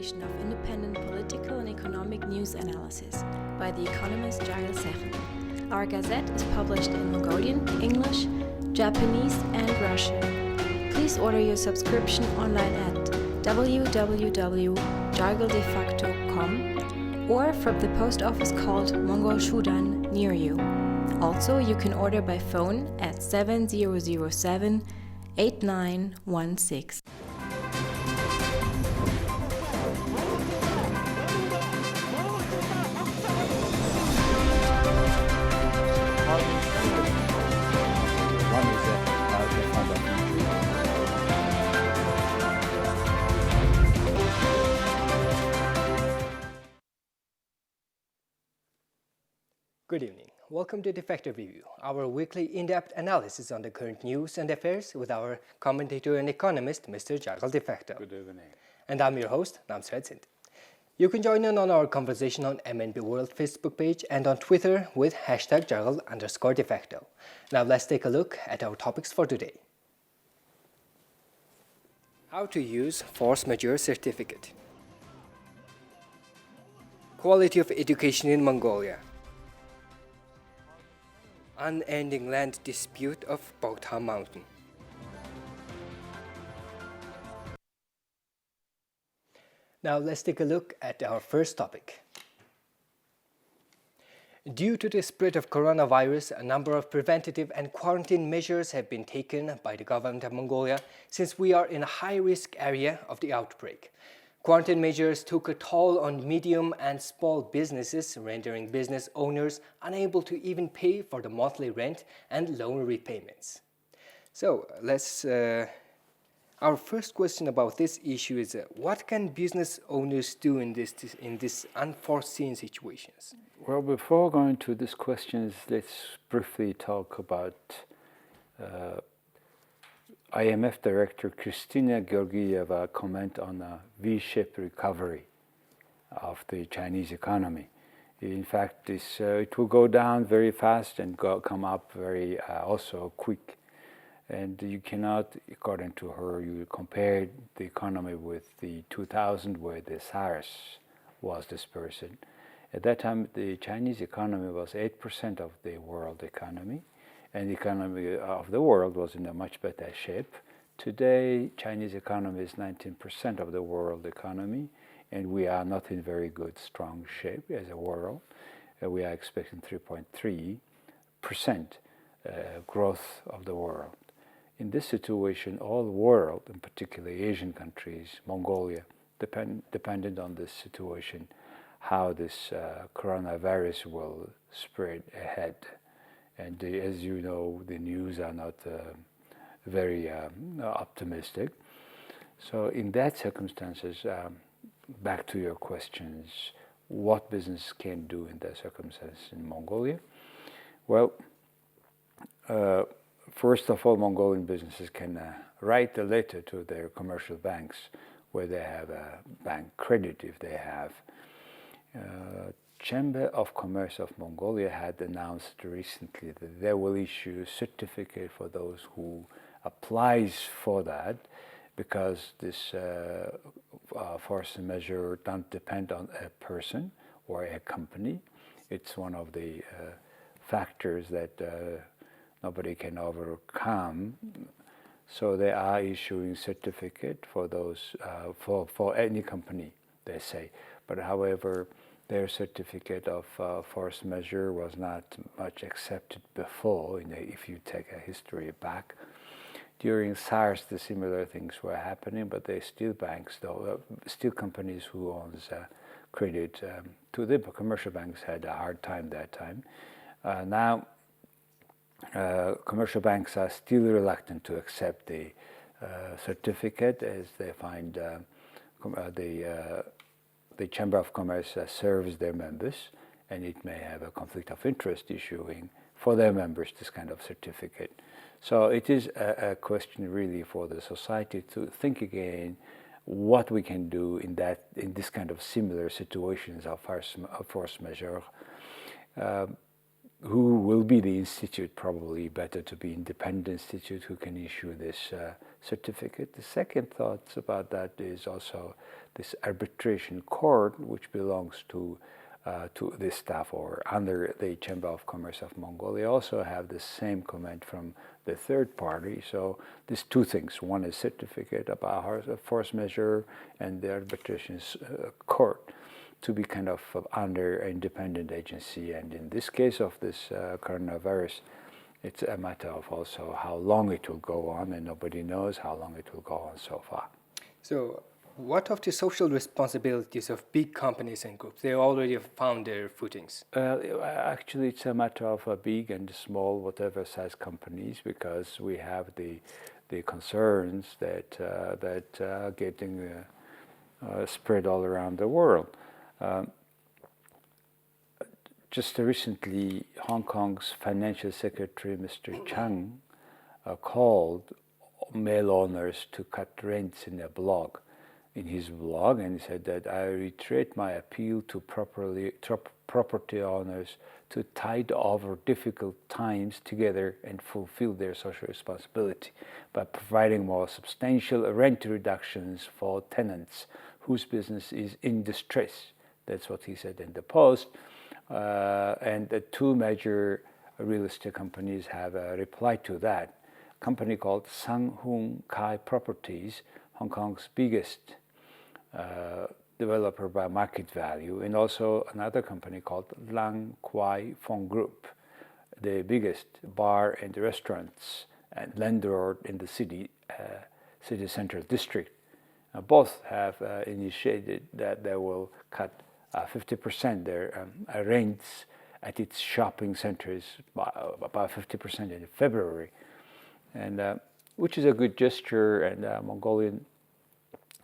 publication of independent political and economic news analysis by the economist Jargal. Our gazette is published in Mongolian, English, Japanese, and Russian. Please order your subscription online at www.jargaldefacto.com or from the post office called Mongol Shudan near you. Also, you can order by phone at 7007 8916. Good evening. Welcome to Defacto Review, our weekly in-depth analysis on the current news and affairs with our commentator and economist, Mr. Jargal Defacto. Good evening. And I'm your host, Namsred Sindh. You can join in on our conversation on MNB World Facebook page and on Twitter with hashtag Jargal_Defacto. Now let's take a look at our topics for today. How to use force majeure certificate. Quality of education in Mongolia. Unending land dispute of Bogd Khan Mountain. Now let's take a look at our first topic. Due to the spread of coronavirus, a number of preventative and quarantine measures have been taken by the government of Mongolia since we are in a high-risk area of the outbreak. Quarantine measures took a toll on medium and small businesses, rendering business owners unable to even pay for the monthly rent and loan repayments. So, our first question about this issue is, what can business owners do in this unforeseen situations? Well, before going to these questions, let's briefly talk about IMF Director Kristina Georgieva comment on a V-shaped recovery of the Chinese economy. In fact, it will go down very fast and come up very also quick. And you cannot, according to her, you compare the economy with the 2000 where the SARS was dispersed. At that time, the Chinese economy was 8% of the world economy, and the economy of the world was in a much better shape. Today, Chinese economy is 19% of the world economy, and we are not in very good, strong shape as a world. We are expecting 3.3% growth of the world. In this situation, all the world, in particular Asian countries, Mongolia, dependent on this situation, how this coronavirus will spread ahead. And as you know, the news are not very optimistic. So in that circumstances, back to your questions, what business can do in that circumstance in Mongolia? Well, first of all, Mongolian businesses can write a letter to their commercial banks where they have a bank credit if they have. Chamber of Commerce of Mongolia had announced recently that they will issue a certificate for those who applies for that, because this force measure don't depend on a person or a company. It's one of the factors that nobody can overcome. So they are issuing certificate for those for any company, they say. But however, their certificate of force majeure was not much accepted before, if you take a history back. During SARS, the similar things were happening, but they still banks, though, still companies who owns credit to the commercial banks had a hard time that time. Now, commercial banks are still reluctant to accept the certificate, as they find the Chamber of Commerce serves their members, and it may have a conflict of interest issuing for their members this kind of certificate. So it is a question really for the society to think again what we can do in this kind of similar situations of force majeure. who will be the institute? Probably better to be independent institute who can issue this certificate. The second thoughts about that is also this arbitration court, which belongs to the staff or under the Chamber of Commerce of Mongolia, also have the same comment from the third party. So these two things: one is certificate about force majeure, and the arbitration court to be kind of under an independent agency. And in this case of this coronavirus, it's a matter of also how long it will go on, and nobody knows how long it will go on so far. So what of the social responsibilities of big companies and groups? They already have found their footings. Actually, it's a matter of big and small, whatever size companies, because we have the concerns that getting spread all around the world. Just recently, Hong Kong's Financial Secretary, Mr. Chang, called mill owners to cut rents in his blog, and he said that I reiterate my appeal to property owners to tide over difficult times together and fulfill their social responsibility by providing more substantial rent reductions for tenants whose business is in distress. That's what he said in the Post. And the two major real estate companies have replied to that. A company called Sang Hung Kai Properties, Hong Kong's biggest developer by market value, and also another company called Lang Kwai Fong Group, the biggest bar and restaurants and landlord in the city central district. Both have initiated that they will cut 50% their rents at its shopping centers, by about 50% in February, and which is a good gesture. And Mongolian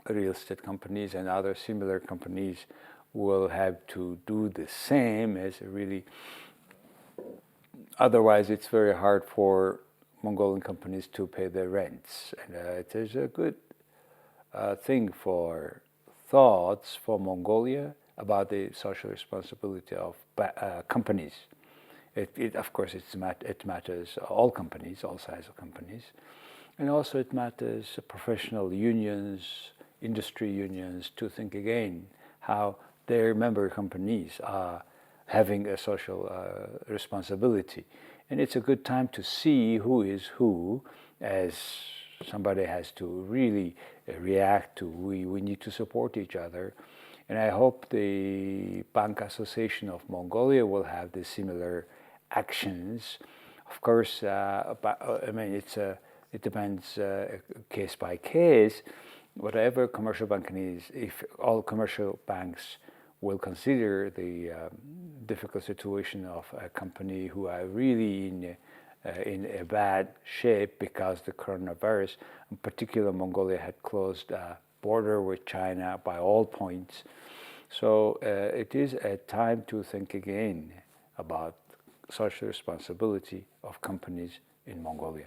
real estate companies and other similar companies will have to do the same, as really. Otherwise, it's very hard for Mongolian companies to pay their rents, and it is a good thing for thoughts for Mongolia about the social responsibility of companies. Of course, it matters all companies, all sizes of companies, and also it matters professional unions, industry unions, to think again how their member companies are having a social responsibility. And it's a good time to see who is who, as somebody has to really react to. We need to support each other. And I hope the Bank Association of Mongolia will have the similar actions. Of course, it depends case by case. Whatever commercial bank needs, if all commercial banks will consider the difficult situation of a company who are really in a bad shape because the coronavirus, in particular Mongolia had closed border with China by all points. So it is a time to think again about social responsibility of companies in Mongolia.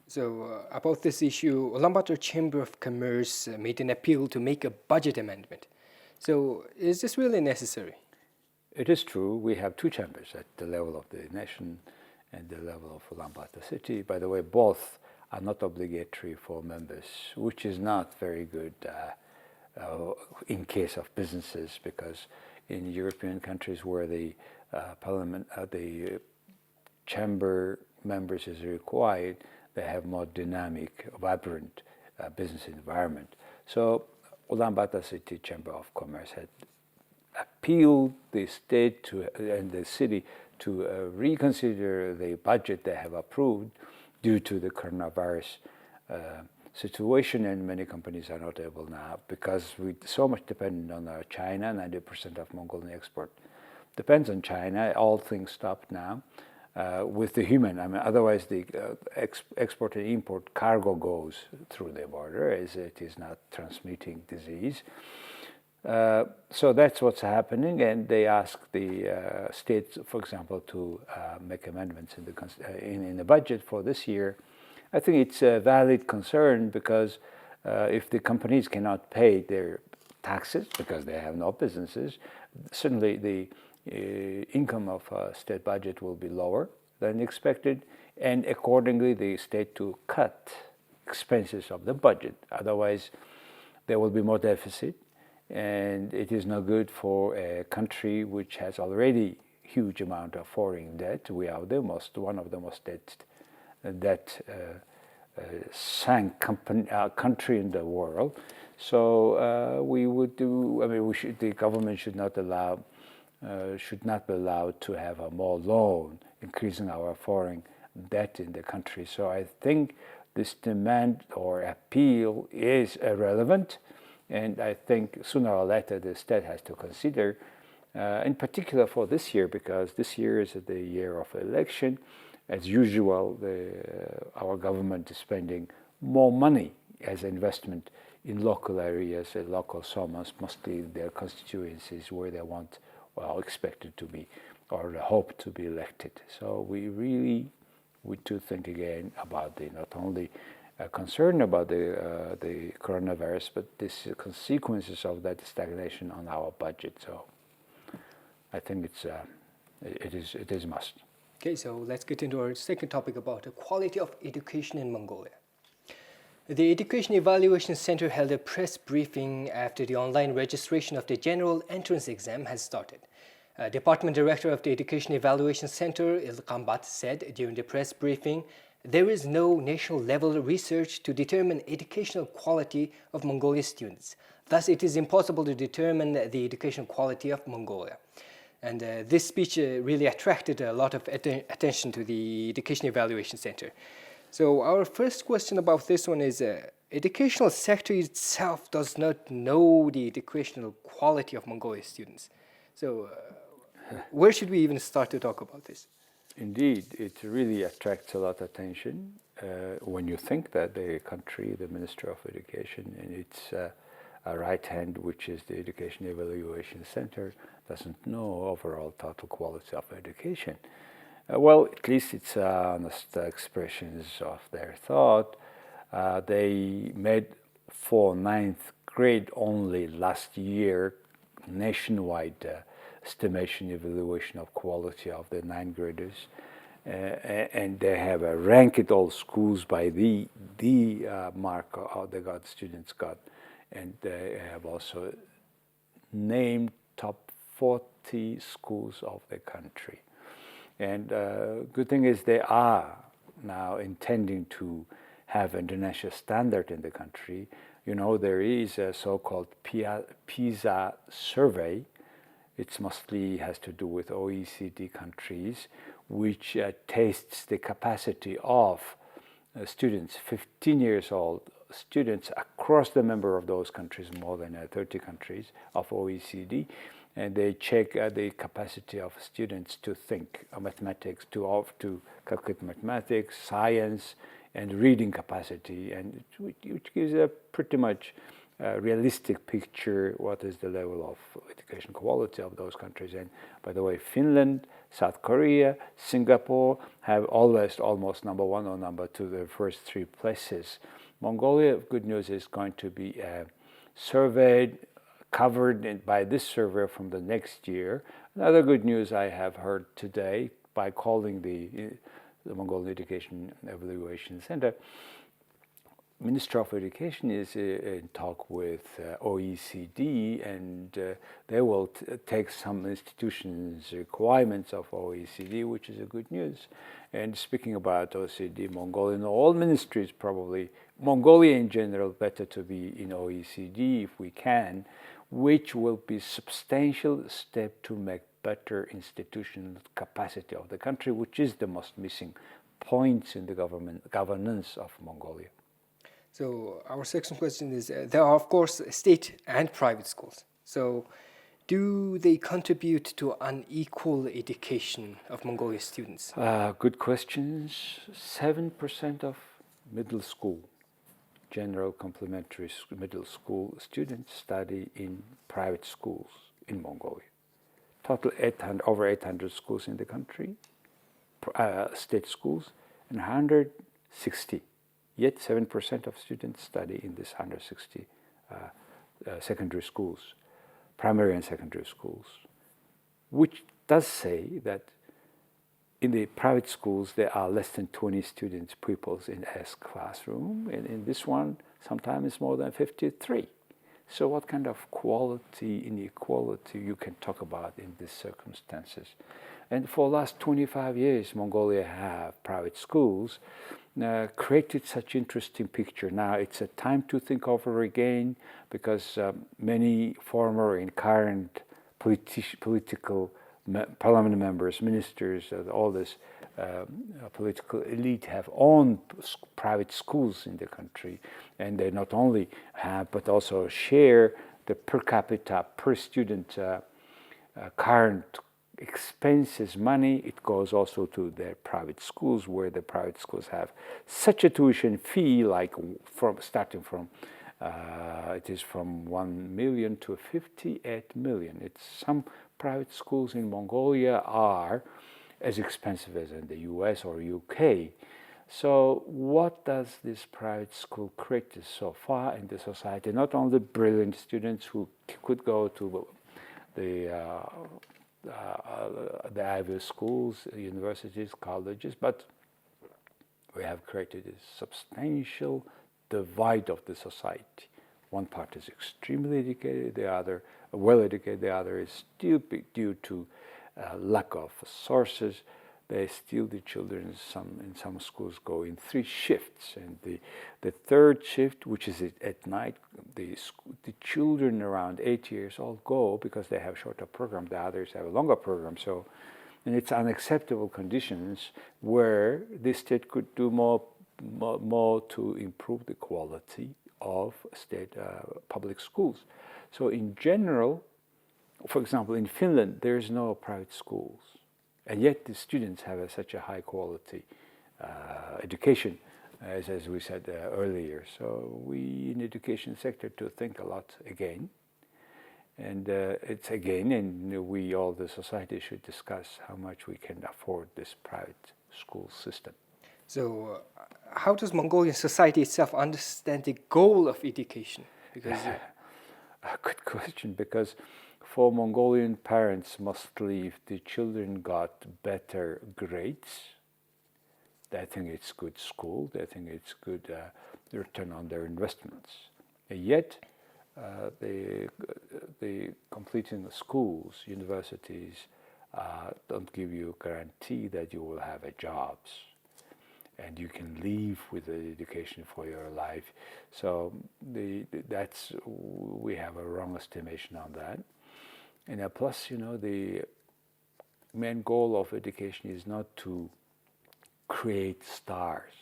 So about this issue, Ulaanbaatar Chamber of Commerce made an appeal to make a budget amendment. So is this really necessary? It is true. We have two chambers at the level of the nation and the level of Ulaanbaatar city. By the way, both are not obligatory for members, which is not very good in case of businesses, because in European countries where the parliament, the chamber members is required, they have more dynamic, vibrant business environment. So Ulaanbaatar City Chamber of Commerce had appealed the state and the city to reconsider the budget they have approved due to the coronavirus situation, and many companies are not able now because we so much dependent on China. 90% of Mongolian export depends on China. All things stopped now with the human. Otherwise the export and import cargo goes through the border, as it is not transmitting disease. So that's what's happening, and they ask the states, for example, to make amendments in the budget for this year. I think it's a valid concern, because if the companies cannot pay their taxes because they have no businesses, certainly the income of state budget will be lower than expected, and accordingly the state to cut expenses of the budget. Otherwise, there will be more deficit, and it is not good for a country which has already huge amount of foreign debt. We are one of the most debt sank country in the world. So we would do. I mean, the government should not be allowed to have a more loan, increasing our foreign debt in the country. So I think this demand or appeal is relevant, and I think sooner or later the state has to consider, in particular for this year, because this year is the year of election. As usual, our government is spending more money as investment in local areas, local summers, mostly their constituencies where they want, well, expected to be or hope to be elected. So we do think again about not only concern about the coronavirus, but the consequences of that stagnation on our budget. So I think it is must. Okay, so let's get into our second topic about the quality of education in Mongolia. The Education Evaluation Center held a press briefing after the online registration of the general entrance exam has started. Department Director of the Education Evaluation Center, Ilkambat, said during the press briefing, there is no national level research to determine educational quality of Mongolian students. Thus, it is impossible to determine the educational quality of Mongolia. And this speech really attracted a lot of attention to the Education Evaluation Center. So our first question about this one is, educational sector itself does not know the educational quality of Mongolian students. So where should we even start to talk about this? Indeed, it really attracts a lot of attention when you think that the country, the Minister of Education, and its right hand, which is the Education Evaluation Center, doesn't know overall total quality of education. Well, at least it's honest expressions of their thought. They made for 9th grade only last year nationwide estimation evaluation of quality of the 9th graders, and they have ranked all schools by the mark the students got, and they have also named top 40 schools of the country. And good thing is they are now intending to have international standard in the country. You know, there is a so-called PISA survey. It mostly has to do with OECD countries, which tests the capacity of students, 15 years old students across the member of those countries, more than 30 countries of OECD, and they check the capacity of students to think mathematics, to calculate mathematics, science, and reading capacity, and which gives a pretty much realistic picture what is the level of education quality of those countries. And by the way, Finland, South Korea, Singapore have always almost number one or number two, the first three places. Mongolia, good news, is going to be surveyed, covered by this survey from the next year. Another good news I have heard today by calling the Mongolian Education Evaluation Center, Minister of Education is in talk with OECD, and they will take some institutions' requirements of OECD, which is a good news. And speaking about OECD, Mongolian, all ministries probably, Mongolia in general, better to be in OECD if we can, which will be substantial step to make better institutional capacity of the country, which is the most missing points in the governance of Mongolia. So our second question is, there are of course state and private schools. So do they contribute to unequal education of Mongolian students? Good questions. 7% of middle school, general complementary middle school students study in private schools in Mongolia. Total over 800 schools in the country, state schools, and 160. Yet 7% of students study in this 160 secondary schools, primary and secondary schools. which does say that in the private schools, there are less than 20 students, pupils in S classroom, and in this one, sometimes it's more than 53. So what kind of quality inequality you can talk about in these circumstances? And for the last 25 years, Mongolia have private schools created such interesting picture. Now it's a time to think over again, because many former and current political parliament members, ministers, all this political elite have owned private schools in the country, and they not only have but also share the per capita, per student current expenses money. It goes also to their private schools, where the private schools have such a tuition fee, like starting from it is from 1 million to 58 million. It's some private schools in Mongolia are as expensive as in the US or UK. So what does this private school create so far in the society? Not only brilliant students who could go to the Ivy schools, universities, colleges, but we have created a substantial divide of the society. One part is extremely educated, the other well educated, the other is still due to lack of sources. They still, the children in some schools go in 3 shifts, and the third shift, which is at night, the children around 8 years old go because they have shorter program. The others have a longer program. So, and it's unacceptable conditions where the state could do more to improve the quality of state public schools. So in general, for example, in Finland, there's no private schools, and yet the students have such a high quality education, as we said earlier. So we in the education sector to think a lot again, and and we all, the society, should discuss how much we can afford this private school system. So how does Mongolian society itself understand the goal of education? Because a good question, because for Mongolian parents, mostly if the children got better grades, they think it's good school, they think it's good return on their investments. And yet, the completing the schools, universities, don't give you a guarantee that you will have a jobs, and you can live with the education for your life. So we have a wrong estimation on that. And plus, the main goal of education is not to create stars.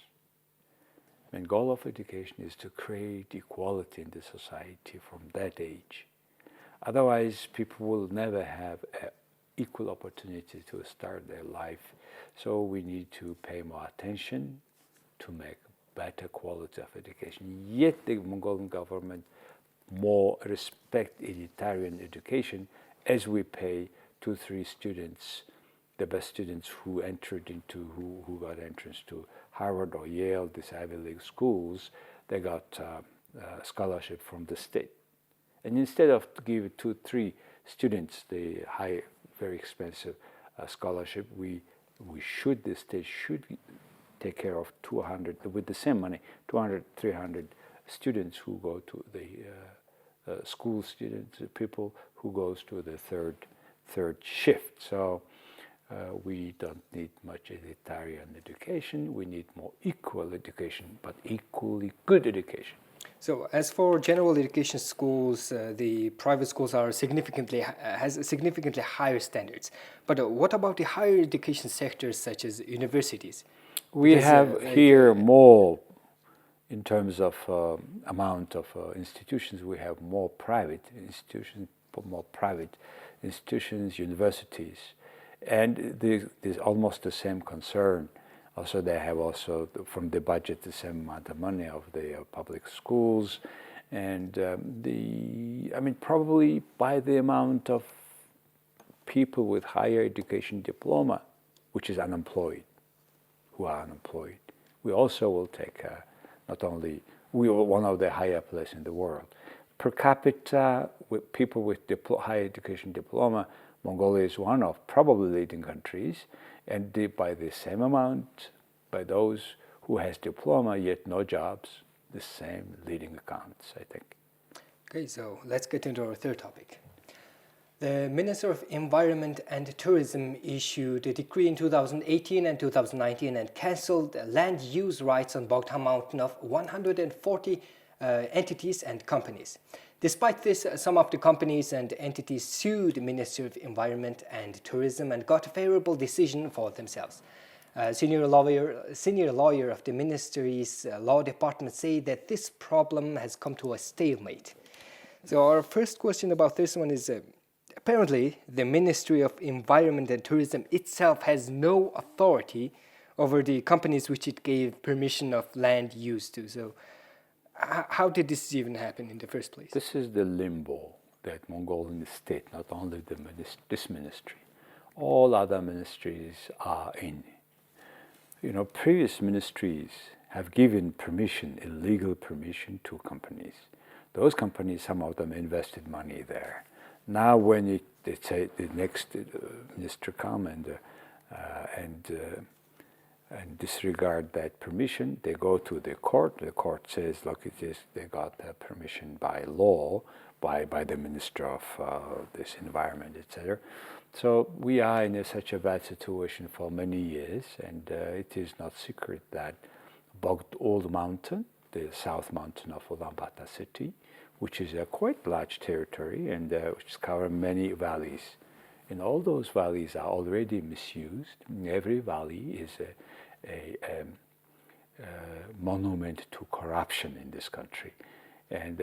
The main goal of education is to create equality in the society from that age. Otherwise, people will never have equal opportunity to start their life. So we need to pay more attention to make better quality of education. Yet the Mongolian government more respect elitarian education, as we pay 2-3 students, the best students who got entrance to Harvard or Yale, these Ivy League schools, they got scholarship from the state. And instead of giving 2-3 students the high, very expensive scholarship, the state should take care of 200, with the same money, 200, 300 students who go to the school students, people who goes to the third shift. So we don't need much elitarian education. We need more equal education, but equally good education. So, as for general education schools, the private schools has significantly higher standards. But what about the higher education sectors such as universities? We have here more, in terms of amount of institutions. We have more private institutions, universities, and there's almost the same concern. Also, they have also from the budget the same amount of money of the public schools, and probably by the amount of people with higher education diploma, which is unemployed, who are unemployed, we also will take we are one of the higher place in the world. Per capita, with people with higher education diploma, Mongolia is one of probably leading countries, and by the same amount, by those who has diploma yet no jobs, the same leading accounts, I think. Okay, so let's get into our third topic. The Minister of Environment and Tourism issued a decree in 2018 and 2019 and cancelled land use rights on Bogd Khan Mountain of 140 entities and companies. Despite this, some of the companies and entities sued the Ministry of Environment and Tourism and got a favorable decision for themselves. Senior lawyer of the ministry's law department say that this problem has come to a stalemate. So our first question about this one is, apparently the Ministry of Environment and Tourism itself has no authority over the companies which it gave permission of land use to. So how did this even happen in the first place? This is the limbo that Mongolian state, not only this ministry, all other ministries are in. You know, previous ministries have given permission, illegal permission to companies. Those companies, some of them invested money there. Now when they say the next minister come and disregard that permission, they go to the court. The court says, look, they got permission by law, by the minister of this environment, etc. So we are in such a bad situation for many years, and it is not secret that Bogd Mountain, the south mountain of Ulaanbaatar city, which is a quite large territory and which covers many valleys. And all those valleys are already misused. Every valley is a monument to corruption in this country. And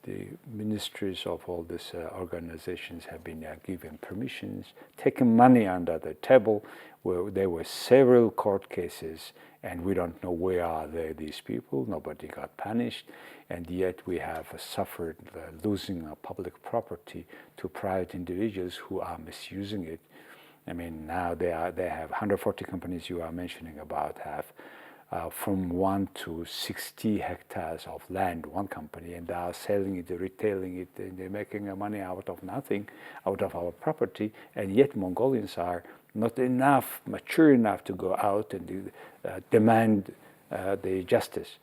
the ministries of all these organizations have been given permissions, taken money under the table, where there were several court cases, and we don't know where are these people. Nobody got punished, and yet we have suffered losing public property to private individuals who are misusing it. I mean, now they have 140 companies you are mentioning about have from 1 to 60 hectares of land, one company, and they are selling it, retailing it, and they're making money out of nothing, out of our property, and yet Mongolians are not mature enough to go out and demand the justice.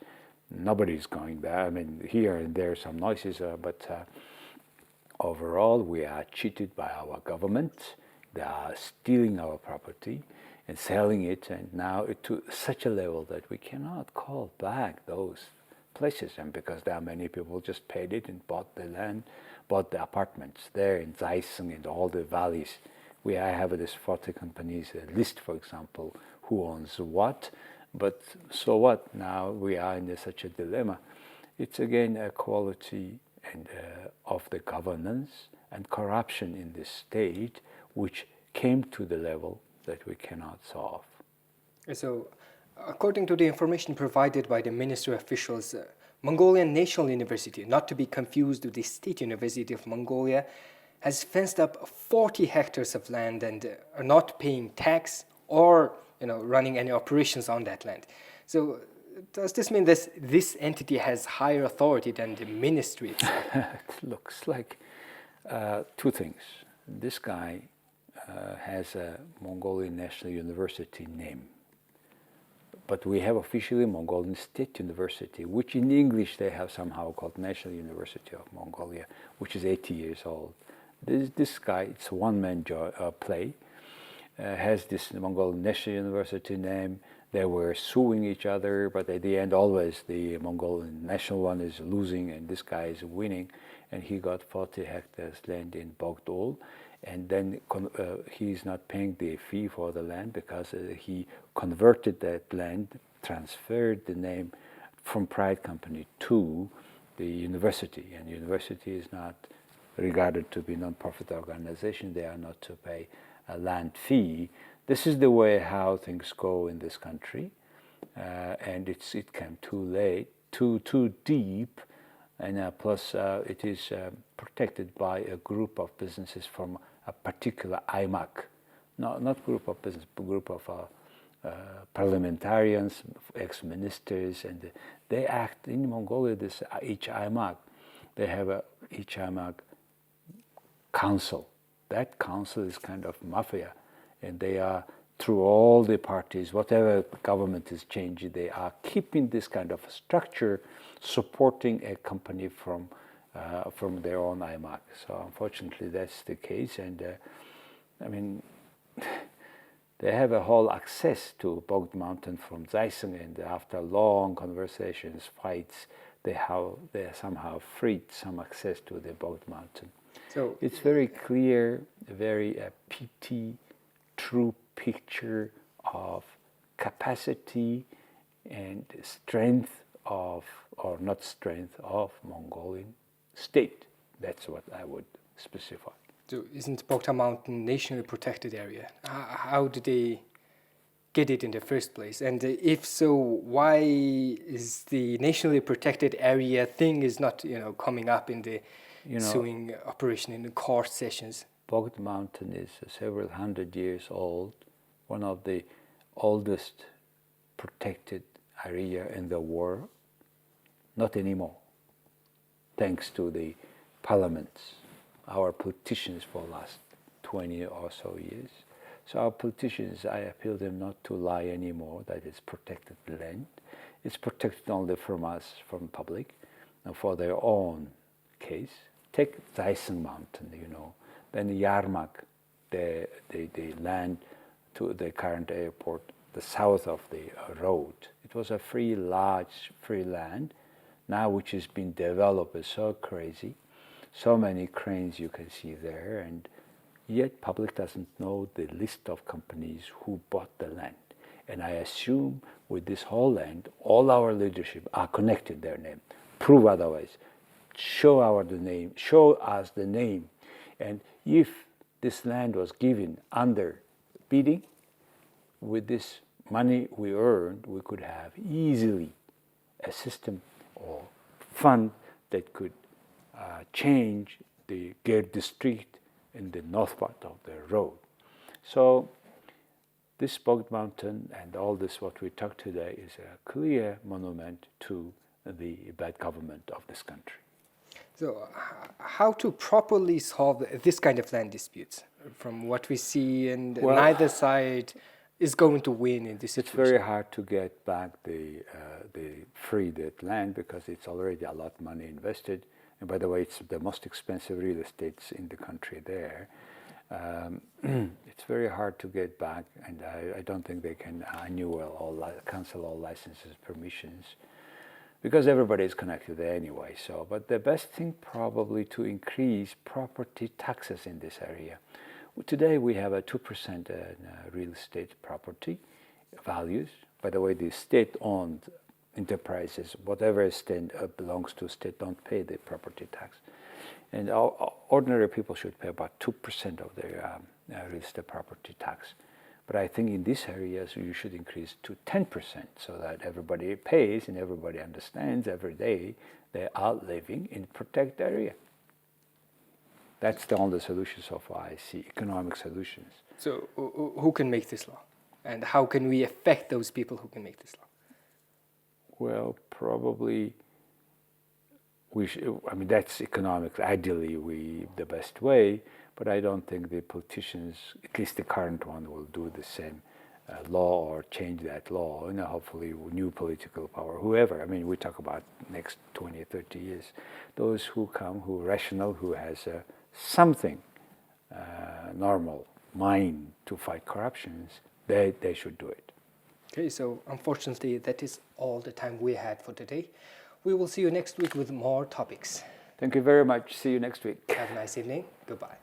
Nobody's going there. I mean, here and there some noises, but overall we are cheated by our government. They are stealing our property and selling it, and now to such a level that we cannot call back those places. And because there are many people just paid it and bought the land, bought the apartments there in Zaiseng and all the valleys. I have this 40 companies list, for example, who owns what, but so what? Now we are in such a dilemma. It's again a quality and of the governance and corruption in this state, which came to the level that we cannot solve. So, according to the information provided by the ministry officials, Mongolian National University, not to be confused with the State University of Mongolia, has fenced up 40 hectares of land and are not paying tax or running any operations on that land. So, does this mean that this entity has higher authority than the ministry itself? It looks like two things. This guy has a Mongolian National University name, but we have officially Mongolian State University, which in English they have somehow called National University of Mongolia, which is 80 years old. This guy, it's a one-man play, has this Mongolian National University name. They were suing each other, but at the end always the Mongolian national one is losing and this guy is winning, and he got 40 hectares land in Bogd, and then he's not paying the fee for the land because he converted that land, transferred the name from private company to the university, and the university is not regarded to be non-profit organization. They are not to pay a land fee. This is the way how things go in this country, and it came too late, too deep, and plus it is protected by a group of businesses from a particular IMAC, not group of business, but group of parliamentarians, ex-ministers, and they act in Mongolia. This each IMAC, they have each IMAC council, that council is kind of mafia, and they are, through all the parties, whatever government is changing, they are keeping this kind of structure, supporting a company from their own IMAC. So unfortunately, that's the case, and I mean, they have a whole access to Bogd Mountain from Zaiseng, and after long conversations, fights, they somehow freed some access to the Bogd Mountain. So it's very clear, very petty, true picture of capacity and strength of, or not strength of, Mongolian state. That's what I would specify. So isn't Bogd Khan Mountain nationally protected area? How did they get it in the first place? And if so, why is the nationally protected area thing is not coming up in the suing operation in the court sessions? Bogd Mountain is several hundred years old, one of the oldest protected area in the world. Not anymore, thanks to the parliaments, our politicians for the last 20 or so years. So our politicians, I appeal them not to lie anymore, that it's protected land. It's protected only from us, from public, and for their own case. Take Zaiseng Mountain, then Yarmak, the land to the current airport, the south of the road. It was a large free land, now which has been developed so crazy. So many cranes you can see there, and yet public doesn't know the list of companies who bought the land. And I assume with this whole land, all our leadership are connected their name. Prove otherwise. Show us the name. And if this land was given under bidding, with this money we earned, we could have easily a system or fund that could change the Ger district in the north part of the road. So this Bogd Mountain and all this what we talked today is a clear monument to the bad government of this country. So how to properly solve this kind of land disputes? From what we see, and neither side is going to win in this situation. It's very hard to get back the freed land because it's already a lot of money invested. And by the way, it's the most expensive real estate in the country there. It's very hard to get back, and I don't think they can cancel all licenses, permissions, because everybody is connected there anyway. So, but the best thing probably to increase property taxes in this area. Today we have a 2% real estate property values. By the way, the state-owned enterprises, whatever state belongs to state, don't pay the property tax. And ordinary people should pay about 2% of their real estate property tax. But I think in these areas you should increase to 10% so that everybody pays and everybody understands every day they are living in protected area. That's the only solution so far I see, economic solutions. So who can make this law? And how can we affect those people who can make this law? Well, probably that's economics, ideally the best way, but I don't think the politicians, at least the current one, will do the same law or change that law. Hopefully new political power, whoever. We talk about next 20, 30 years. Those who come, who rational, who has something normal mind to fight corruptions, they should do it. Okay, so unfortunately that is all the time we had for today. We will see you next week with more topics. Thank you very much. See you next week. Have a nice evening. Goodbye.